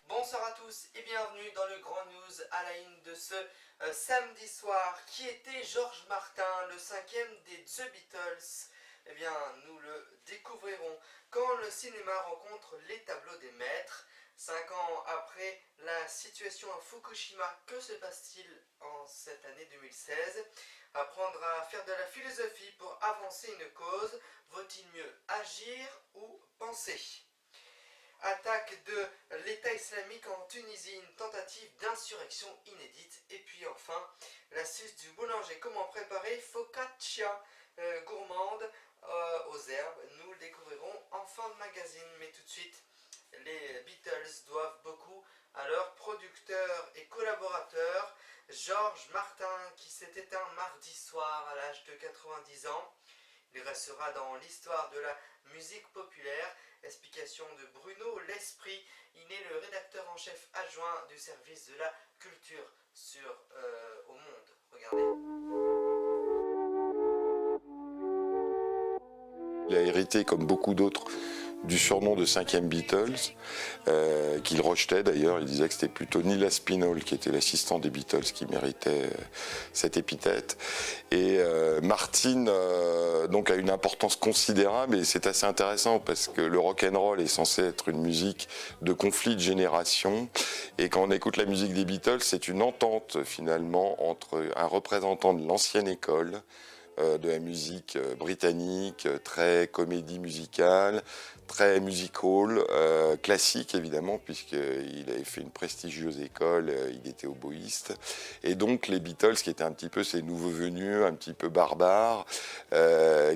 Bonsoir à tous et bienvenue dans le Grand News à la une de ce samedi soir. Qui était George Martin, le cinquième des The Beatles? Eh bien, nous le découvrirons quand le cinéma rencontre les tableaux des maîtres. 5 ans après la situation à Fukushima, que se passe-t-il en cette année 2016? Apprendre à faire de la philosophie pour avancer une cause, vaut-il mieux agir ou penser? Attaque de l'État islamique en Tunisie, une tentative d'insurrection inédite. Et puis enfin, l'astuce du boulanger, comment préparer focaccia gourmande aux herbes. Nous le découvrirons en fin de magazine, mais tout de suite, les Beatles doivent beaucoup à leur producteur et collaborateur George Martin, qui s'est éteint mardi soir à l'âge de 90 ans. Il restera dans l'histoire de la musique populaire. Explication de Bruno L'Esprit. Il est le rédacteur en chef adjoint du service de la culture au Monde. Regardez. Il a hérité, comme beaucoup d'autres, du surnom de 5e Beatles, qu'il rejetait d'ailleurs. Il disait que c'était plutôt Neil Aspinall, qui était l'assistant des Beatles, qui méritait cette épithète. Et Martin donc a une importance considérable, et c'est assez intéressant parce que le rock'n'roll est censé être une musique de conflit de génération, et quand on écoute la musique des Beatles, c'est une entente finalement entre un représentant de l'ancienne école, de la musique britannique, très comédie musicale, très music-hall, classique évidemment, puisqu'il avait fait une prestigieuse école, il était oboïste. Et donc les Beatles, qui étaient un petit peu ces nouveaux venus, un petit peu barbares,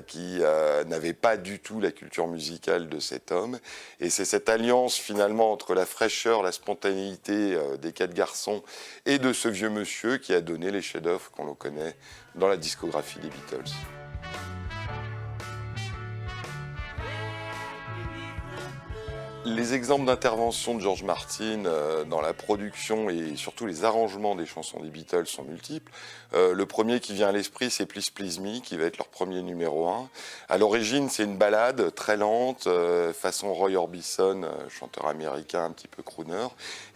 qui n'avaient pas du tout la culture musicale de cet homme. Et c'est cette alliance finalement entre la fraîcheur, la spontanéité des 4 garçons et de ce vieux monsieur qui a donné les chefs-d'œuvre qu'on le connaît dans la discographie des Beatles. Les exemples d'intervention de George Martin dans la production et surtout les arrangements des chansons des Beatles sont multiples. Le premier qui vient à l'esprit, c'est Please Please Me, qui va être leur premier numéro 1. À l'origine, c'est une ballade très lente, façon Roy Orbison, chanteur américain un petit peu crooner.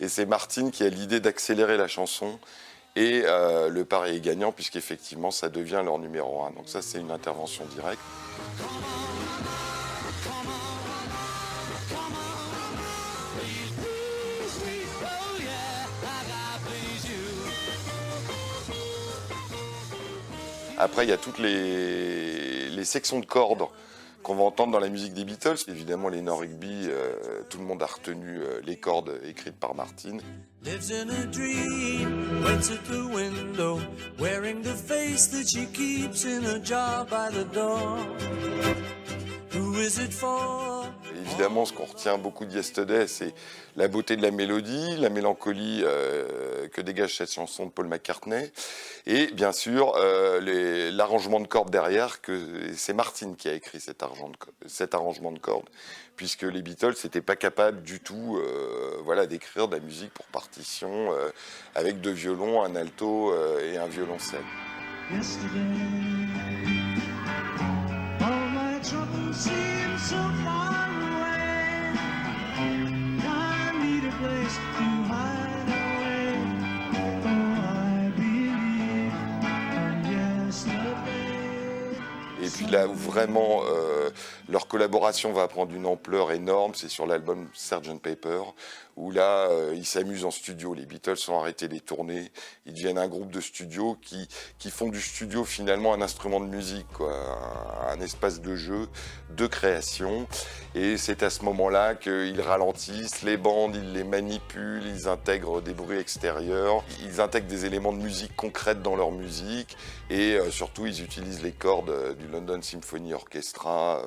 Et c'est Martin qui a l'idée d'accélérer la chanson. Et le pari est gagnant, puisqu'effectivement, ça devient leur numéro 1. Donc ça, c'est une intervention directe. Après, il y a toutes les sections de cordes qu'on va entendre dans la musique des Beatles. Évidemment, les Rigby, tout le monde a retenu les cordes écrites par Martin. Lives in a dream, waits at the window, wearing the face that she keeps in a jar by the door. Who is it for? Évidemment, ce qu'on retient beaucoup de Yesterday, c'est la beauté de la mélodie, la mélancolie que dégage cette chanson de Paul McCartney, et bien sûr l'arrangement de cordes derrière, que c'est Martin qui a écrit cet arrangement de cordes, puisque les Beatles n'étaient pas capables du tout d'écrire de la musique pour partition avec 2 violons, un alto et un violoncelle. Et puis là où vraiment leur collaboration va prendre une ampleur énorme, c'est sur l'album Sgt. Pepper, où là, ils s'amusent en studio. Les Beatles ont arrêté les tournées, ils deviennent un groupe de studio qui font du studio finalement un instrument de musique, quoi, un espace de jeu, de création. Et c'est à ce moment-là qu'ils ralentissent les bandes, ils les manipulent, ils intègrent des bruits extérieurs, ils intègrent des éléments de musique concrètes dans leur musique, et surtout ils utilisent les cordes du London Symphony Orchestra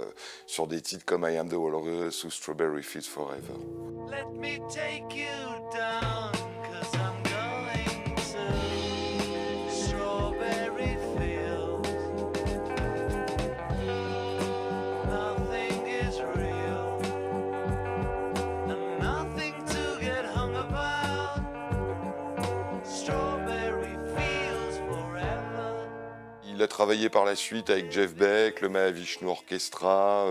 sur des titres comme I Am the Walrus ou Strawberry Fields Forever. Let me take you down, 'cause I'm going to Strawberry Fields. Nothing is real, and nothing to get hung about. Strawberry Fields forever. Il a travaillé par la suite avec Jeff Beck, le Mahavishnu Orchestra,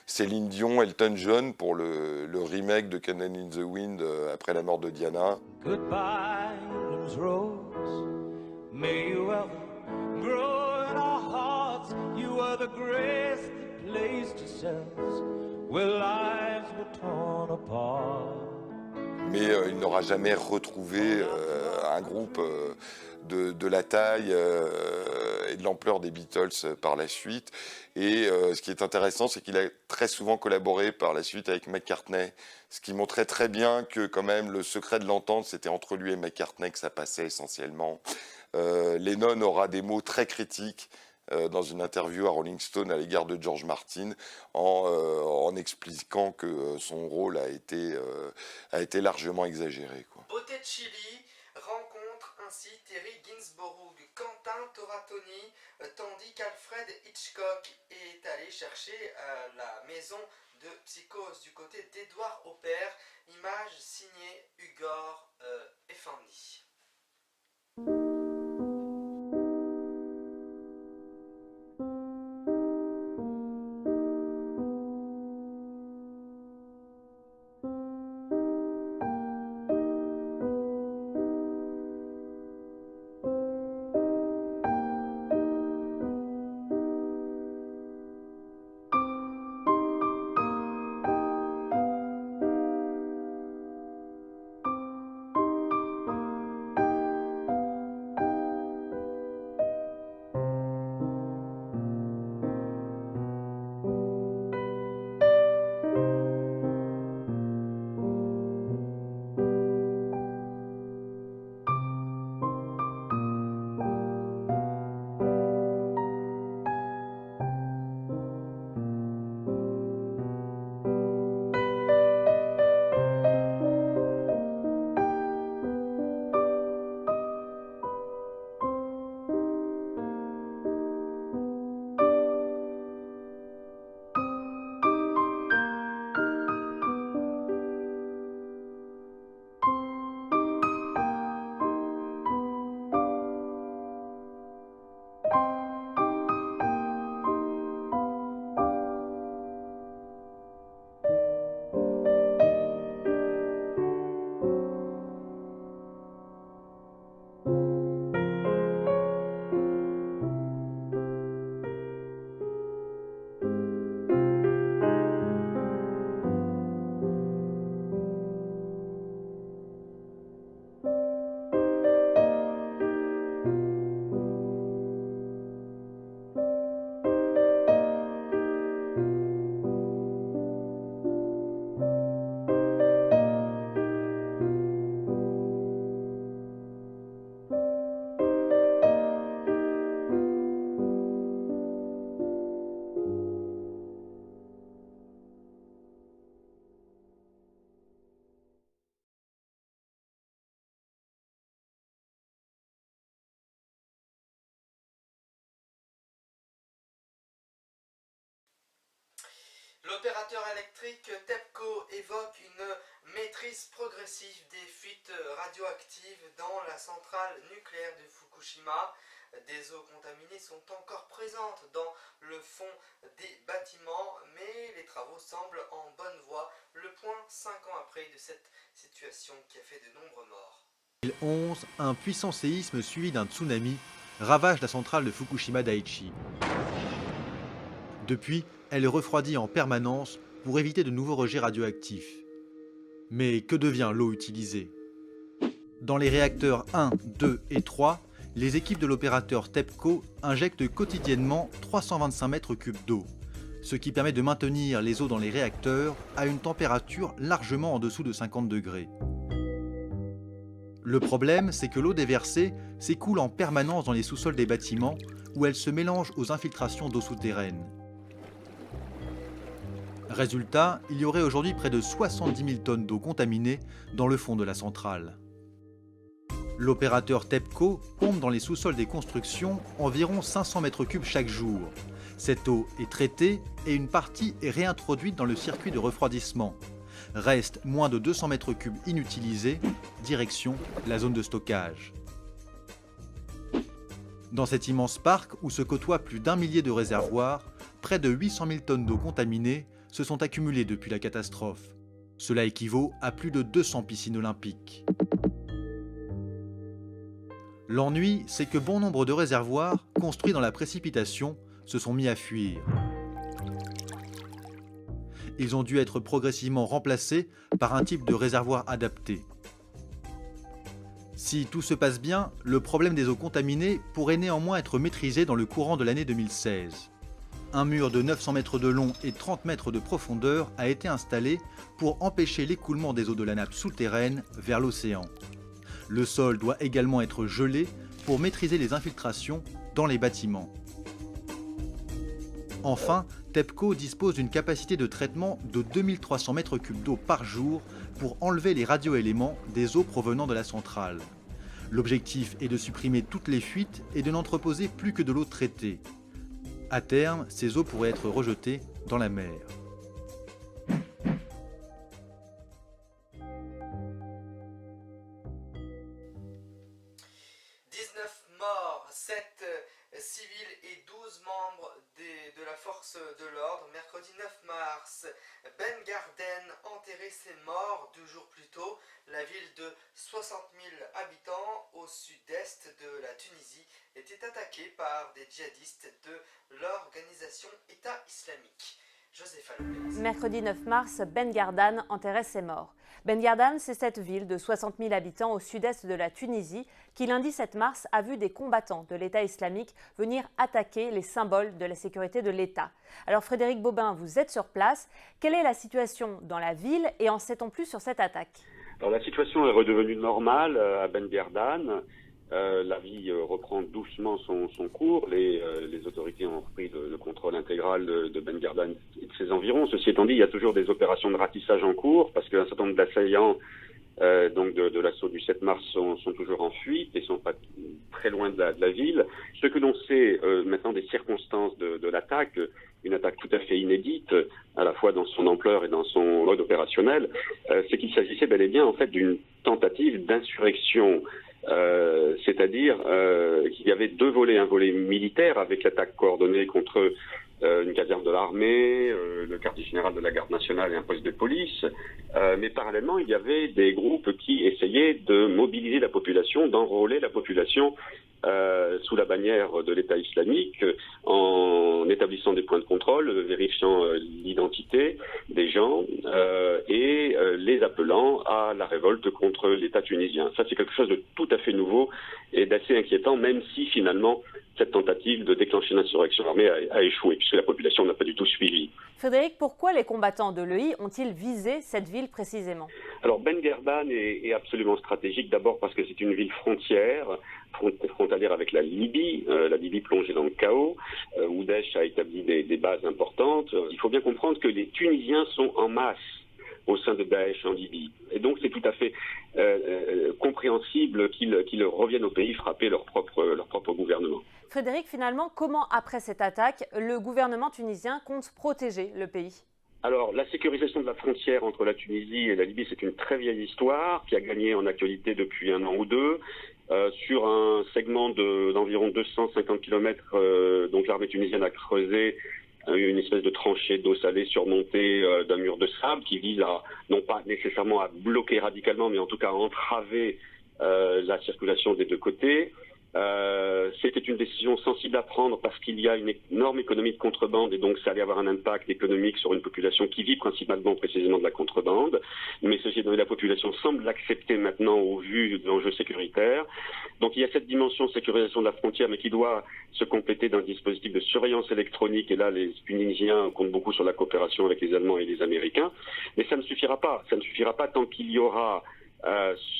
Céline Dion, Elton John pour le remake de Candle in the Wind après la mort de Diana. Goodbye, England's rose. May you ever grow in our hearts. You are the grace that placed yourselves where lives were torn apart. Mais il n'aura jamais retrouvé un groupe de la taille et de l'ampleur des Beatles par la suite. Et ce qui est intéressant, c'est qu'il a très souvent collaboré par la suite avec McCartney, ce qui montrait très bien que quand même le secret de l'entente, c'était entre lui et McCartney que ça passait essentiellement. Lennon aura des mots très critiques dans une interview à Rolling Stone à l'égard de George Martin en expliquant que son rôle a été largement exagéré, quoi. Botticelli rencontre ainsi Terry Gainsborough, Quentin Torratoni, tandis qu'Alfred Hitchcock est allé chercher la maison de Psychose du côté d'Edward Hopper, image signée Ugor Effendi. L'opérateur électrique TEPCO évoque une maîtrise progressive des fuites radioactives dans la centrale nucléaire de Fukushima. Des eaux contaminées sont encore présentes dans le fond des bâtiments, mais les travaux semblent en bonne voie. Le point 5 ans après de cette situation qui a fait de nombreux morts. En 2011, un puissant séisme suivi d'un tsunami ravage la centrale de Fukushima Daiichi. Depuis, elle est refroidie en permanence pour éviter de nouveaux rejets radioactifs. Mais que devient l'eau utilisée? Dans les réacteurs 1, 2 et 3, les équipes de l'opérateur TEPCO injectent quotidiennement 325 mètres cubes d'eau, ce qui permet de maintenir les eaux dans les réacteurs à une température largement en dessous de 50 degrés. Le problème, c'est que l'eau déversée s'écoule en permanence dans les sous-sols des bâtiments où elle se mélange aux infiltrations d'eau souterraine. Résultat, il y aurait aujourd'hui près de 70 000 tonnes d'eau contaminée dans le fond de la centrale. L'opérateur TEPCO pompe dans les sous-sols des constructions environ 500 mètres cubes chaque jour. Cette eau est traitée et une partie est réintroduite dans le circuit de refroidissement. Reste moins de 200 mètres cubes inutilisés, direction la zone de stockage. Dans cet immense parc où se côtoient plus d'1 millier de réservoirs, près de 800 000 tonnes d'eau contaminée se sont accumulées depuis la catastrophe. Cela équivaut à plus de 200 piscines olympiques. L'ennui, c'est que bon nombre de réservoirs, construits dans la précipitation, se sont mis à fuir. Ils ont dû être progressivement remplacés par un type de réservoir adapté. Si tout se passe bien, le problème des eaux contaminées pourrait néanmoins être maîtrisé dans le courant de l'année 2016. Un mur de 900 mètres de long et 30 mètres de profondeur a été installé pour empêcher l'écoulement des eaux de la nappe souterraine vers l'océan. Le sol doit également être gelé pour maîtriser les infiltrations dans les bâtiments. Enfin, TEPCO dispose d'une capacité de traitement de 2300 m3 d'eau par jour pour enlever les radioéléments des eaux provenant de la centrale. L'objectif est de supprimer toutes les fuites et de n'entreposer plus que de l'eau traitée. À terme, ces eaux pourraient être rejetées dans la mer. Morts, 7 civils et 12 membres de la force de l'ordre. Mercredi 9 mars, Ben Garden enterrait ses morts 2 jours plus tôt. La ville de 60 000 habitants au sud-est de la Tunisie était attaquée par des djihadistes de l'organisation État islamique. Joseph Alopez. Mercredi 9 mars, Ben Gardan enterrait ses morts. Ben Gardan, c'est cette ville de 60 000 habitants au sud-est de la Tunisie qui, lundi 7 mars, a vu des combattants de l'État islamique venir attaquer les symboles de la sécurité de l'État. Alors Frédéric Bobin, vous êtes sur place. Quelle est la situation dans la ville et en sait-on plus sur cette attaque? Alors, la situation est redevenue normale à Ben Gardan. La vie reprend doucement son cours. Les autorités ont repris le contrôle intégral de Ben Gardan et de ses environs. Ceci étant dit, il y a toujours des opérations de ratissage en cours parce qu'un certain nombre d'assaillants donc de l'assaut du 7 mars sont toujours en fuite et sont pas très loin de la ville. Ce que l'on sait maintenant des circonstances de l'attaque, une attaque tout à fait inédite, à la fois dans son ampleur et dans son mode opérationnel, c'est qu'il s'agissait bel et bien en fait d'une tentative d'insurrection. C'est-à-dire qu'il y avait 2 volets, un volet militaire avec l'attaque coordonnée contre une caserne de l'armée, le quartier général de la garde nationale et un poste de police, mais parallèlement il y avait des groupes qui essayaient de mobiliser la population, d'enrôler la population sous la bannière de l'État islamique en établissant des points de contrôle, vérifiant l'identité des gens et les appelant à la révolte contre l'État tunisien. Ça, c'est quelque chose de tout à fait nouveau et d'assez inquiétant, même si finalement cette tentative de déclencher l'insurrection armée a échoué, puisque la population n'a pas du tout suivi. Frédéric, pourquoi les combattants de l'EI ont-ils visé cette ville précisément? Alors Ben Gardan est absolument stratégique, d'abord parce que c'est une ville frontalière avec la Libye plongée dans le chaos, où Daesh a établi des bases importantes. Il faut bien comprendre que les Tunisiens sont en masse au sein de Daesh en Libye. Et donc c'est tout à fait compréhensible qu'ils reviennent au pays frapper leur propre gouvernement. Frédéric, finalement, comment, après cette attaque, le gouvernement tunisien compte protéger le pays? Alors, la sécurisation de la frontière entre la Tunisie et la Libye, c'est une très vieille histoire qui a gagné en actualité depuis 1 an ou 2. Sur un segment d'environ 250 km, donc l'armée tunisienne a creusé une espèce de tranchée d'eau salée surmontée d'un mur de sable qui vise à, non pas nécessairement à bloquer radicalement, mais en tout cas à entraver la circulation des 2 côtés. C'était une décision sensible à prendre parce qu'il y a une énorme économie de contrebande et donc ça allait avoir un impact économique sur une population qui vit principalement précisément de la contrebande. Mais ceci étant dit, la population semble l'accepter maintenant au vu de l'enjeu sécuritaire. Donc il y a cette dimension de sécurisation de la frontière mais qui doit se compléter d'un dispositif de surveillance électronique et là les Tunisiens comptent beaucoup sur la coopération avec les Allemands et les Américains. Mais ça ne suffira pas. Ça ne suffira pas tant qu'il y aura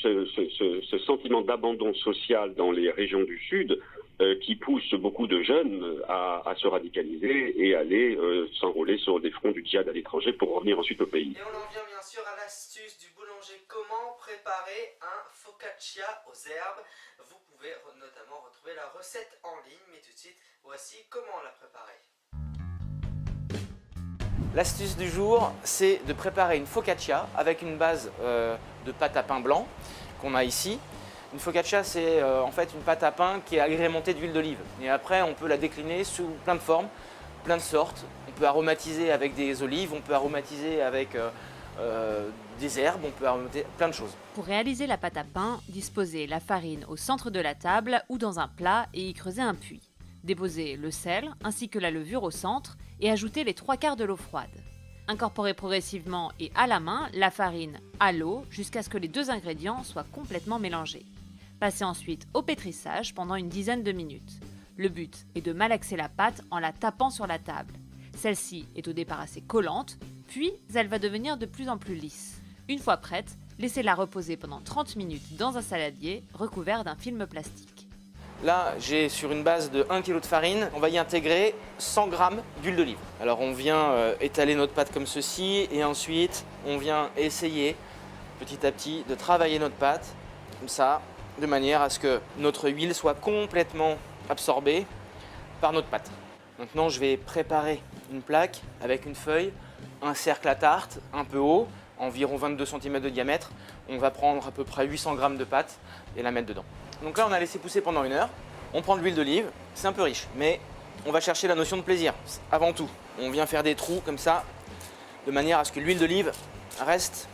ce sentiment d'abandon social dans les régions du Sud qui pousse beaucoup de jeunes à se radicaliser et aller s'enrôler sur des fronts du djihad à l'étranger pour revenir ensuite au pays. Et on en vient bien sûr à l'astuce du boulanger. Comment préparer un focaccia aux herbes? Vous pouvez notamment retrouver la recette en ligne, mais tout de suite, voici comment la préparer. L'astuce du jour, c'est de préparer une focaccia avec une base de pâte à pain blanc qu'on a ici. Une focaccia, c'est en fait une pâte à pain qui est agrémentée d'huile d'olive. Et après, on peut la décliner sous plein de formes, plein de sortes. On peut aromatiser avec des olives, on peut aromatiser avec des herbes, on peut aromatiser plein de choses. Pour réaliser la pâte à pain, disposez la farine au centre de la table ou dans un plat et y creusez un puits. Déposez le sel ainsi que la levure au centre et ajoutez les 3/4 de l'eau froide. Incorporez progressivement et à la main la farine à l'eau jusqu'à ce que les deux ingrédients soient complètement mélangés. Passez ensuite au pétrissage pendant une dizaine de minutes. Le but est de malaxer la pâte en la tapant sur la table. Celle-ci est au départ assez collante, puis elle va devenir de plus en plus lisse. Une fois prête, laissez-la reposer pendant 30 minutes dans un saladier recouvert d'un film plastique. Là, j'ai sur une base de 1 kg de farine, on va y intégrer 100 g d'huile d'olive. Alors on vient étaler notre pâte comme ceci et ensuite on vient essayer petit à petit de travailler notre pâte comme ça, de manière à ce que notre huile soit complètement absorbée par notre pâte. Maintenant, je vais préparer une plaque avec une feuille, un cercle à tarte un peu haut, environ 22 cm de diamètre. On va prendre à peu près 800 g de pâte et la mettre dedans. Donc là, on a laissé pousser pendant 1 heure. On prend de l'huile d'olive, c'est un peu riche, mais on va chercher la notion de plaisir. Avant tout, on vient faire des trous comme ça, de manière à ce que l'huile d'olive reste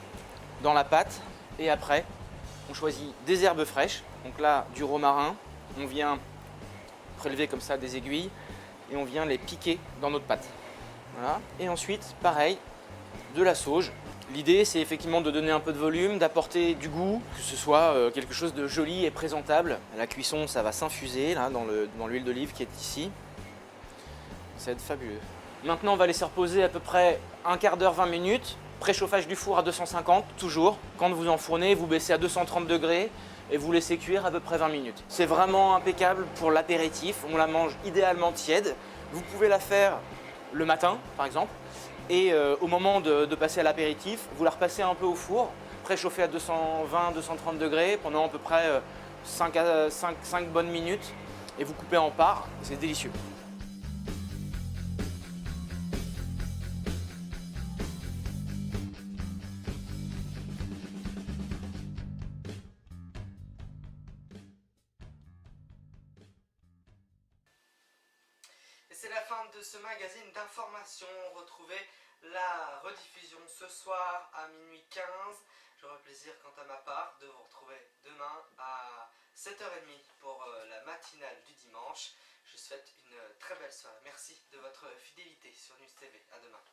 dans la pâte. Et après, on choisit des herbes fraîches. Donc là, du romarin. On vient prélever comme ça des aiguilles et on vient les piquer dans notre pâte. Voilà. Et ensuite, pareil, de la sauge. L'idée, c'est effectivement de donner un peu de volume, d'apporter du goût, que ce soit quelque chose de joli et présentable. À la cuisson, ça va s'infuser là dans l'huile d'olive qui est ici. Ça va être fabuleux. Maintenant, on va laisser reposer à peu près un quart d'heure, 20 minutes. Préchauffage du four à 250, toujours. Quand vous enfournez, vous baissez à 230 degrés et vous laissez cuire à peu près 20 minutes. C'est vraiment impeccable pour l'apéritif. On la mange idéalement tiède. Vous pouvez la faire le matin, par exemple. Et au moment de passer à l'apéritif, vous la repassez un peu au four, préchauffé à 220-230 degrés pendant à peu près 5 bonnes minutes. Et vous coupez en parts, c'est délicieux. C'est la fin de ce magazine d'information. Retrouvez la rediffusion ce soir à minuit 15. J'aurai plaisir quant à ma part de vous retrouver demain à 7h30 pour la matinale du dimanche. Je vous souhaite une très belle soirée. Merci de votre fidélité sur News TV. À demain.